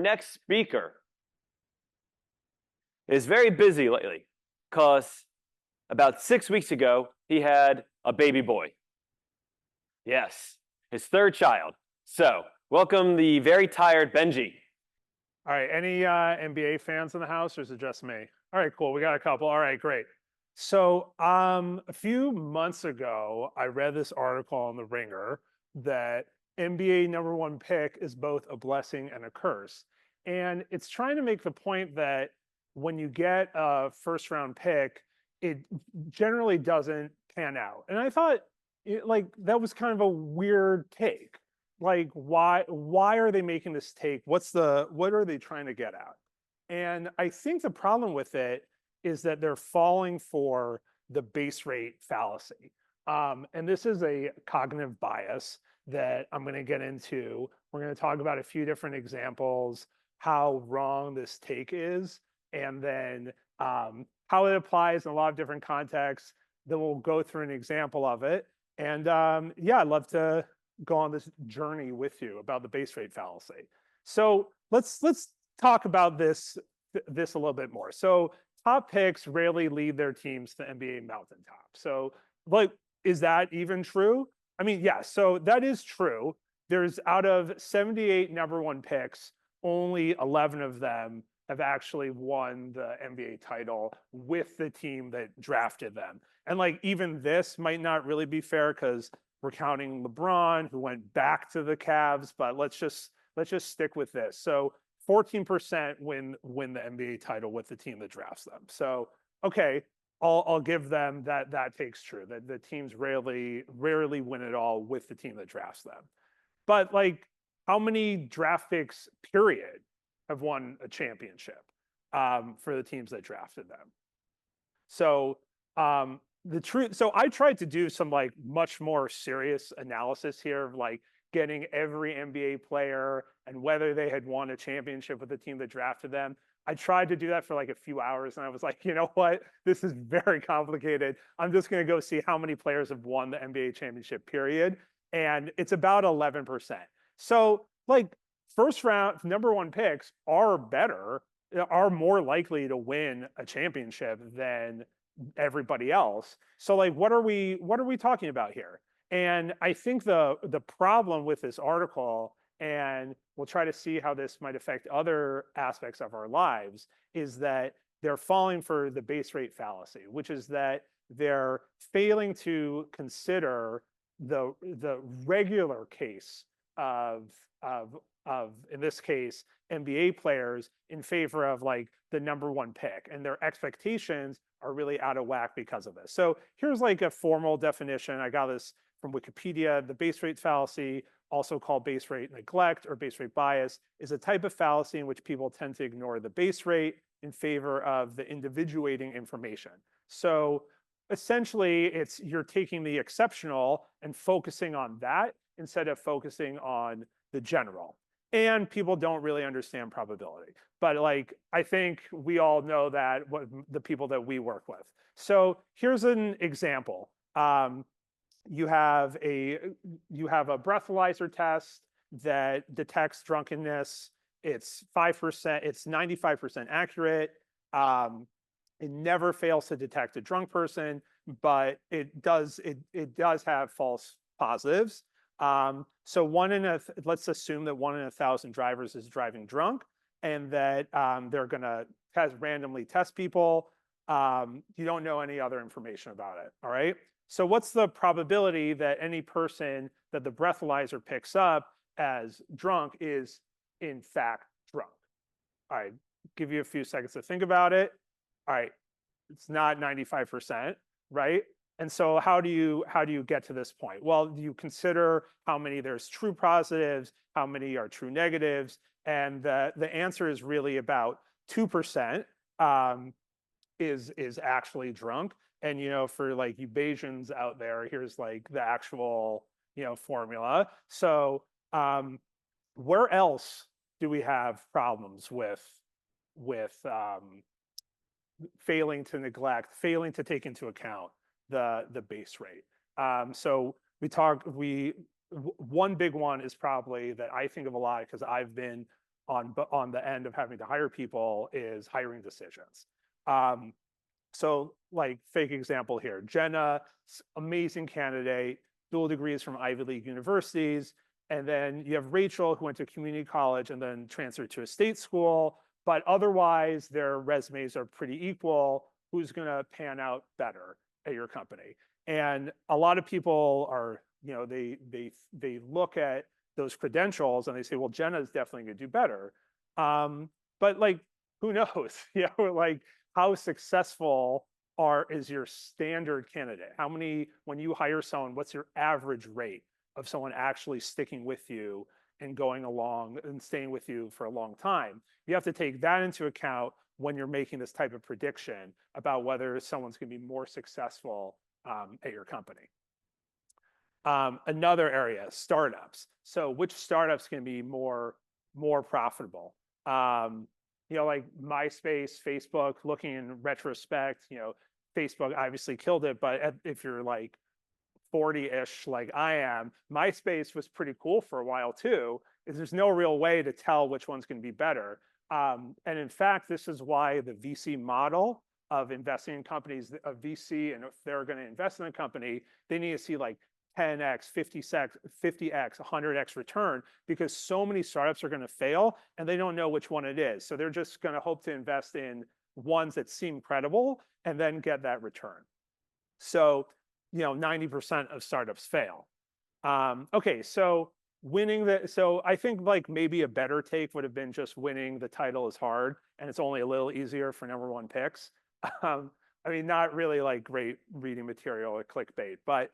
next speaker is very busy lately because about 6 weeks ago, he had a baby boy. Yes, his third child. So, welcome the very tired Benjy. All right, any NBA fans in the house, or is it just me? All right, cool. We got a couple. All right, great. So, a few months ago, I read this article on the Ringer that NBA number one pick is both a blessing and a curse. And it's trying to make the point that when you get a first round pick, it generally doesn't pan out. And I thought like that was kind of a weird take. Like why are they making this take? What are they trying to get at? And I think the problem with it is that they're falling for the base rate fallacy. And this is a cognitive bias that I'm going to get into. We're going to talk about a few different examples, how wrong this take is, and then how it applies in a lot of different contexts. Then we'll go through an example of it. And yeah, I'd love to go on this journey with you about the base rate fallacy. So let's talk about this a little bit more. So top picks rarely lead their teams to NBA mountaintop. So like, is that even true? I mean, yeah, so that is true. There's out of 78 number one picks, only 11 of them have actually won the NBA title with the team that drafted them. And like even this might not really be fair because we're counting LeBron, who went back to the Cavs, but let's just stick with this. So 14% win the NBA title with the team that drafts them. So okay, I'll give them that takes true. That the teams rarely win it all with the team that drafts them. But like, how many draft picks, period, have won a championship for the teams that drafted them? So the truth, so I tried to do some like much more serious analysis here of like getting every NBA player and whether they had won a championship with the team that drafted them. I tried to do that for like a few hours and I was like, you know what? This is very complicated. I'm just going to go see how many players have won the NBA championship, period. And it's about 11%. So like first round number one picks are more likely to win a championship than everybody else. So like what are we talking about here? And I think the problem with this article, and we'll try to see how this might affect other aspects of our lives, is that they're falling for the base rate fallacy, which is that they're failing to consider the regular case of in this case NBA players in favor of like the number one pick, and their expectations are really out of whack because of this. So here's like a formal definition. I got this from Wikipedia. The base rate fallacy, also called base rate neglect or base rate bias, is a type of fallacy in which people tend to ignore the base rate in favor of the individuating information. So essentially, you're taking the exceptional and focusing on that instead of focusing on the general. And people don't really understand probability. But like, I think we all know that the people that we work with. So here's an example. You have a breathalyzer test that detects drunkenness. It's 5%. It's 95% accurate. It never fails to detect a drunk person, but it does have false positives. So let's assume that 1 in 1,000 drivers is driving drunk, and that they're going to randomly test people. You don't know any other information about it. All right. So what's the probability that any person that the breathalyzer picks up as drunk is in fact drunk? All right. Give you a few seconds to think about it. All right. It's not 95%, right? And so how do you get to this point? Well, you consider how many there's true positives, how many are true negatives, and the answer is really about 2% is actually drunk. And you know, for like you Bayesians out there, here's like the actual formula. So where else do we have problems with failing to neglect, failing to take into account the base rate? So one big one is probably that I think of a lot because I've been on the end of having to hire people is hiring decisions. Um, so like fake example here, Jenna, amazing candidate, dual degrees from Ivy League universities. And then you have Rachel, who went to community college and then transferred to a state school. But otherwise, their resumes are pretty equal. Who's going to pan out better at your company? And a lot of people are, they look at those credentials and they say, well, Jenna is definitely going to do better. But like, who knows? Like how successful is your standard candidate? How many, when you hire someone, what's your average rate of someone actually sticking with you and going along and staying with you for a long time? You have to take that into account when you're making this type of prediction about whether someone's going to be more successful at your company. Another area, startups. So which startups can be more profitable? Like MySpace, Facebook, looking in retrospect, Facebook obviously killed it, but if you're like 40-ish like I am, MySpace was pretty cool for a while too, is there's no real way to tell which one's going to be better. And in fact, this is why the VC model of investing in companies, a VC, and if they're going to invest in a company, they need to see like 10x, 50x, 100x return, because so many startups are going to fail and they don't know which one it is. So they're just going to hope to invest in ones that seem credible and then get that return. So 90% of startups fail. Okay, so so I think like maybe a better take would have been just winning the title is hard and it's only a little easier for #1 picks. I mean, not really like great reading material or clickbait, but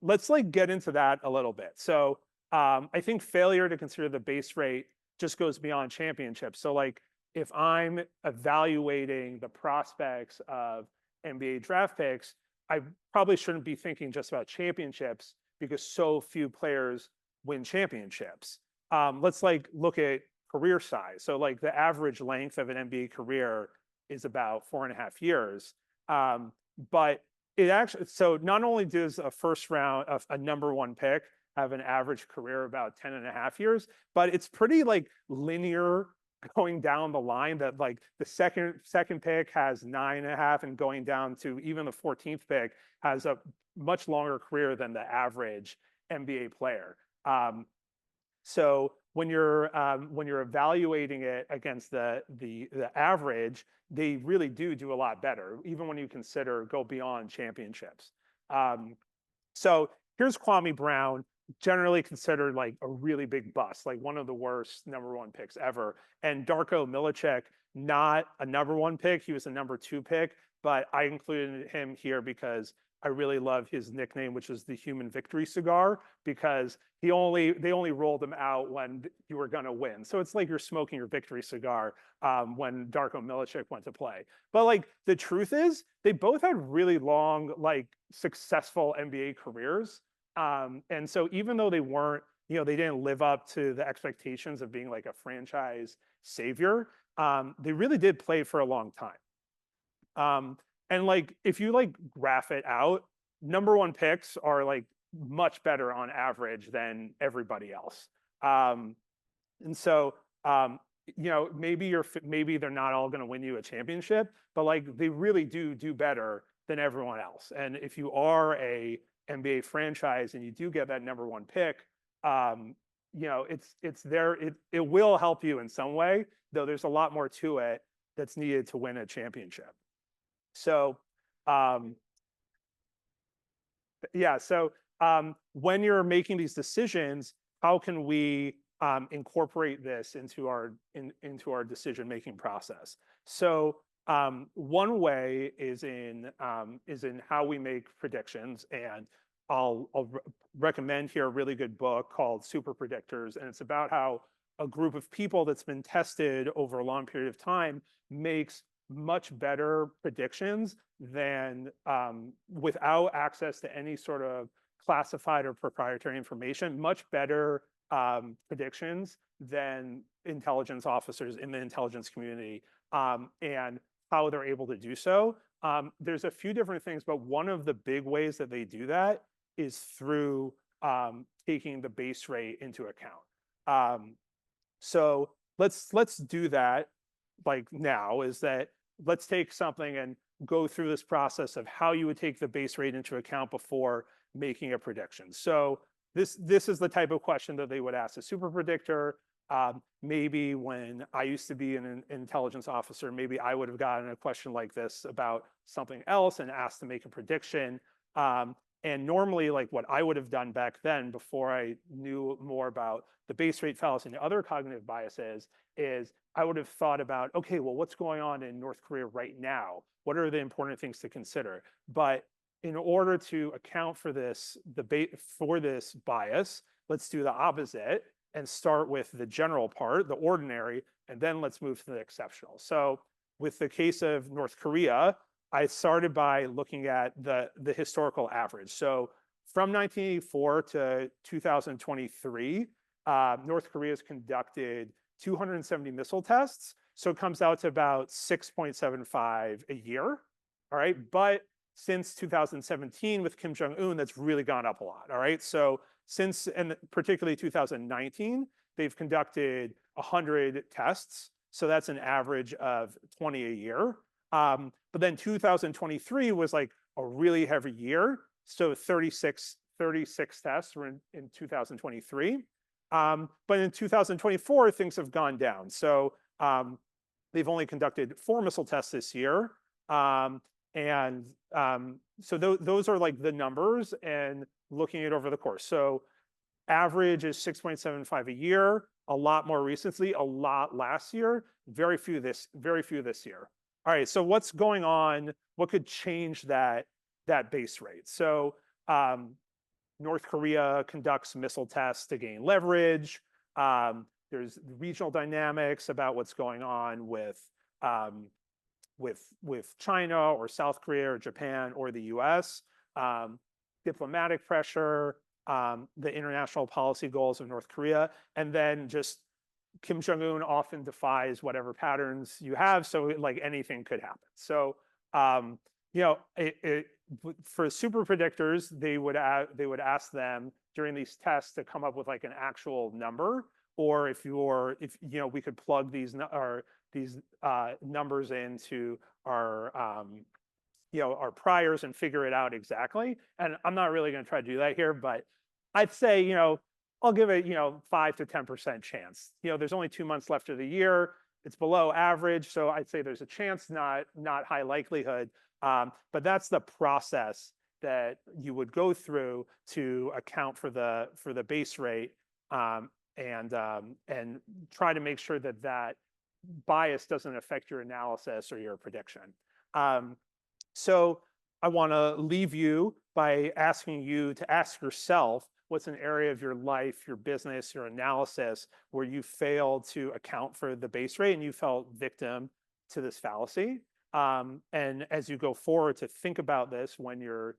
let's like get into that a little bit. So I think failure to consider the base rate just goes beyond championships. So like if I'm evaluating the prospects of NBA draft picks, I probably shouldn't be thinking just about championships because so few players win championships. Let's like look at career size. So like the average length of an NBA career is about 4.5 years. But it actually, so not only does a first round of a #1 pick have an average career about 10.5 years, but it's pretty like linear going down the line, that like the second pick has 9.5 and going down to even the 14th pick has a much longer career than the average NBA player. So when you're evaluating it against the average, they really do a lot better, even when you consider go beyond championships. So here's Kwame Brown, generally considered like a really big bust, like one of the worst #1 picks ever. And Darko Milicic, not a #1 pick, he was a #2 pick, but I included him here because I really love his nickname, which is the Human Victory Cigar, because they only rolled him out when you were going to win. So it's like you're smoking your victory cigar when Darko Milicic went to play. But like the truth is, they both had really long, like successful NBA careers. And so even though they weren't, they didn't live up to the expectations of being like a franchise savior, they really did play for a long time. And like, if you like graph it out, #1 picks are like much better on average than everybody else. And so, maybe they're not all going to win you a championship, but like they really do better than everyone else. And if you are a NBA franchise and you do get that #1 pick, it's there. It will help you in some way, though there's a lot more to it that's needed to win a championship. So, yeah. So when you're making these decisions, how can we incorporate this into our decision-making process? So one way is in how we make predictions, and I'll recommend here a really good book called Super Predictors, and it's about how a group of people that's been tested over a long period of time makes much better predictions than without access to any sort of classified or proprietary information, much better predictions than intelligence officers in the intelligence community, and how they're able to do so. There's a few different things, but one of the big ways that they do that is through taking the base rate into account. So let's do that like now is that let's take something and go through this process of how you would take the base rate into account before making a prediction. So this is the type of question that they would ask a super predictor. Maybe when I used to be an intelligence officer, maybe I would have gotten a question like this about something else and asked to make a prediction. And normally, like what I would have done back then, before I knew more about the base rate fallacy and the other cognitive biases, is I would have thought about, okay, well, what's going on in North Korea right now? What are the important things to consider? But in order to account for this this bias, let's do the opposite and start with the general part, the ordinary, and then let's move to the exceptional. So with the case of North Korea, I started by looking at the historical average. So from 1984 to 2023, North Korea has conducted 270 missile tests. So it comes out to about 6.75 a year. All right. But since 2017 with Kim Jong-un, that's really gone up a lot. All right. So since, and particularly 2019, they've conducted 100 tests. So that's an average of 20 a year. But then 2023 was like a really heavy year. So 36 tests were in 2023. But in 2024, things have gone down. So they've only conducted 4 missile tests this year. So those are like the numbers and looking at over the course. So average is 6.75 a year, a lot more recently, a lot last year, very few this year. All right, so what's going on? What could change that base rate? So North Korea conducts missile tests to gain leverage. There's regional dynamics about what's going on with China or South Korea or Japan or the US, diplomatic pressure, the international policy goals of North Korea, and then just Kim Jong-un often defies whatever patterns you have, so like anything could happen. So for super predictors, they would ask them during these tests to come up with like an actual number, or if we could plug these numbers into our priors and figure it out exactly. And I'm not really going to try to do that here, but I'd say I'll give it 5 to 10% chance. There's only 2 months left of the year. It's below average, so I'd say there's a chance, not high likelihood. But that's the process that you would go through to account for the base rate, and try to make sure that bias doesn't affect your analysis or your prediction. So I want to leave you by asking you to ask yourself, what's an area of your life, your business, your analysis where you failed to account for the base rate and you felt victim to this fallacy? And as you go forward to think about this when you're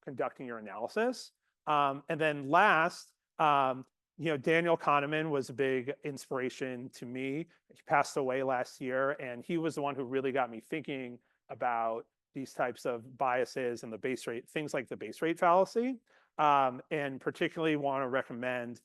conducting your analysis. And then last, Daniel Kahneman was a big inspiration to me. He passed away last year, and he was the one who really got me thinking about these types of biases and the base rate, things like the base rate fallacy. And particularly want to recommend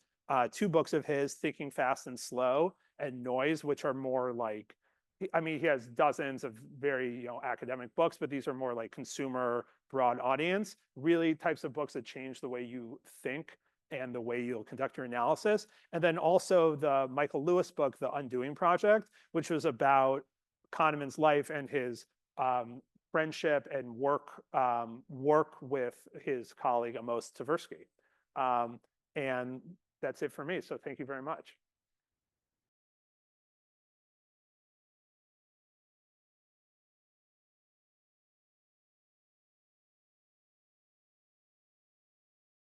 2 books of his, Thinking Fast and Slow and Noise, which are more like, he has dozens of very academic books, but these are more like consumer, broad audience, really types of books that change the way you think and the way you'll conduct your analysis. And then also the Michael Lewis book, The Undoing Project, which was about Kahneman's life and his friendship and work with his colleague Amos Tversky. And that's it for me. So thank you very much.